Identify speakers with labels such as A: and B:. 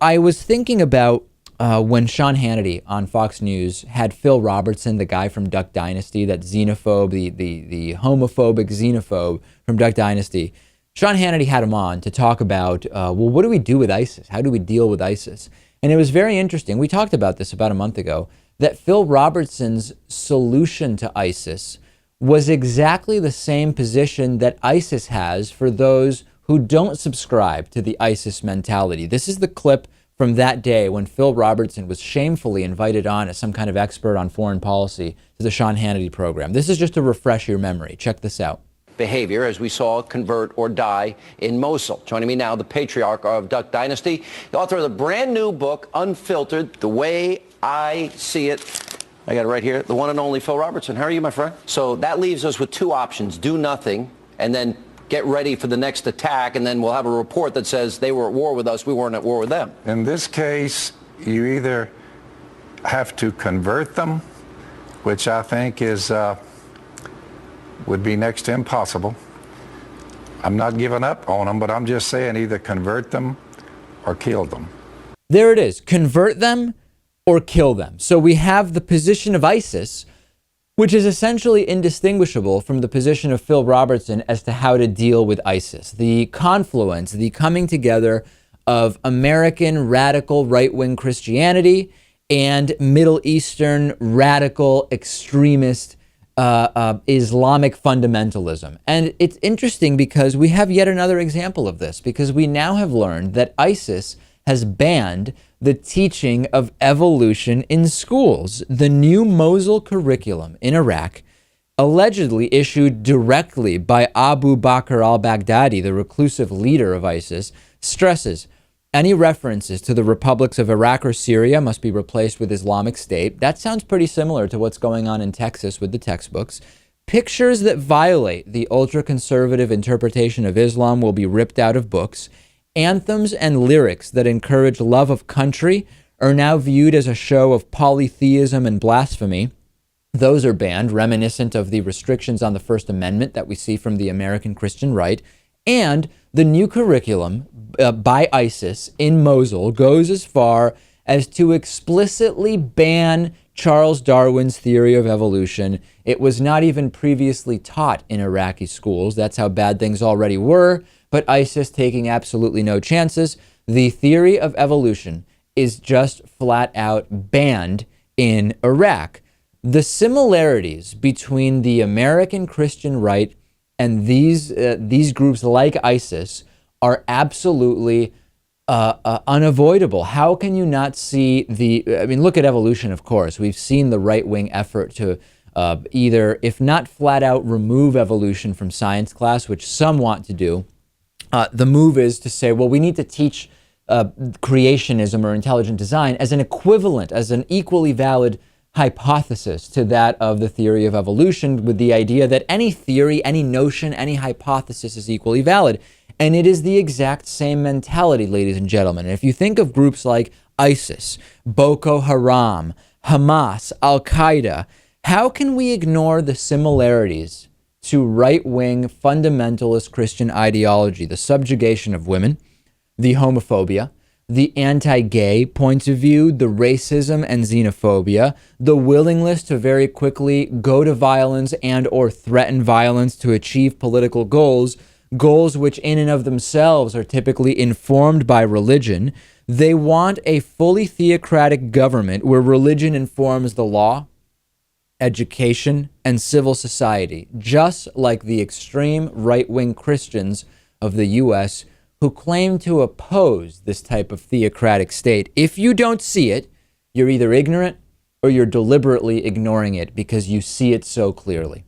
A: I was thinking about when Sean Hannity on Fox News had Phil Robertson, the guy from Duck Dynasty, that xenophobe, the homophobic xenophobe from Duck Dynasty. Sean Hannity had him on to talk about, what do we do with ISIS? How do we deal with ISIS? And it was very interesting. We talked about this about a month ago, that Phil Robertson's solution to ISIS was exactly the same position that ISIS has for those who don't subscribe to the ISIS mentality. This is the clip from that day when Phil Robertson was shamefully invited on as some kind of expert on foreign policy to the Sean Hannity program. This is just to refresh your memory. Check this out.
B: Behavior, as we saw, convert or die in Mosul. Joining me now, the patriarch of Duck Dynasty, the author of the brand new book, Unfiltered, The Way I See It. I got it right here, the one and only Phil Robertson. How are you, my friend? So that leaves us with two options: do nothing, and then get ready for the next attack, and then we'll have a report that says they were at war with us, we weren't at war with them.
C: In this case, you either have to convert them, which I think is would be next to impossible. I'm not giving up on them, but I'm just saying either convert them or kill them.
A: There it is. Convert them or kill them. So we have the position of ISIS, which is essentially indistinguishable from the position of Phil Robertson as to how to deal with ISIS. The confluence, the coming together of American radical right-wing Christianity and Middle Eastern radical extremist Islamic fundamentalism. And it's interesting because we have yet another example of this, because we now have learned that ISIS has banned the teaching of evolution in schools. The new Mosul curriculum in Iraq, allegedly issued directly by Abu Bakr al-Baghdadi, the reclusive leader of ISIS, stresses any references to the republics of Iraq or Syria must be replaced with Islamic State. That sounds pretty similar to what's going on in Texas with the textbooks. Pictures that violate the ultra-conservative interpretation of Islam will be ripped out of books. Anthems and lyrics that encourage love of country are now viewed as a show of polytheism and blasphemy. Those are banned, reminiscent of the restrictions on the First Amendment that we see from the American Christian right. And the new curriculum by ISIS in Mosul goes as far as to explicitly ban Charles Darwin's theory of evolution. It was not even previously taught in Iraqi schools. That's how bad things already were. But ISIS taking absolutely no chances. The theory of evolution is just flat out banned in Iraq. The similarities between the American Christian right and these groups like ISIS are absolutely unavoidable. How can you not see look at evolution, of course. We've seen the right-wing effort to either, if not flat out remove evolution from science class, which some want to do, the move is to say, well, we need to teach creationism or intelligent design as an equivalent, as an equally valid hypothesis to that of the theory of evolution, with the idea that any theory, any notion, any hypothesis is equally valid. And it is the exact same mentality, ladies and gentlemen. And if you think of groups like ISIS, Boko Haram, Hamas, Al-Qaeda, how can we ignore the similarities to right-wing fundamentalist Christian ideology, the subjugation of women, the homophobia, the anti-gay points of view, the racism and xenophobia, the willingness to very quickly go to violence and or threaten violence to achieve political goals, goals which in and of themselves are typically informed by religion. They want a fully theocratic government where religion informs the law, education, and civil society, just like the extreme right-wing Christians of the U.S. who claim to oppose this type of theocratic state. If you don't see it, you're either ignorant or you're deliberately ignoring it because you see it so clearly.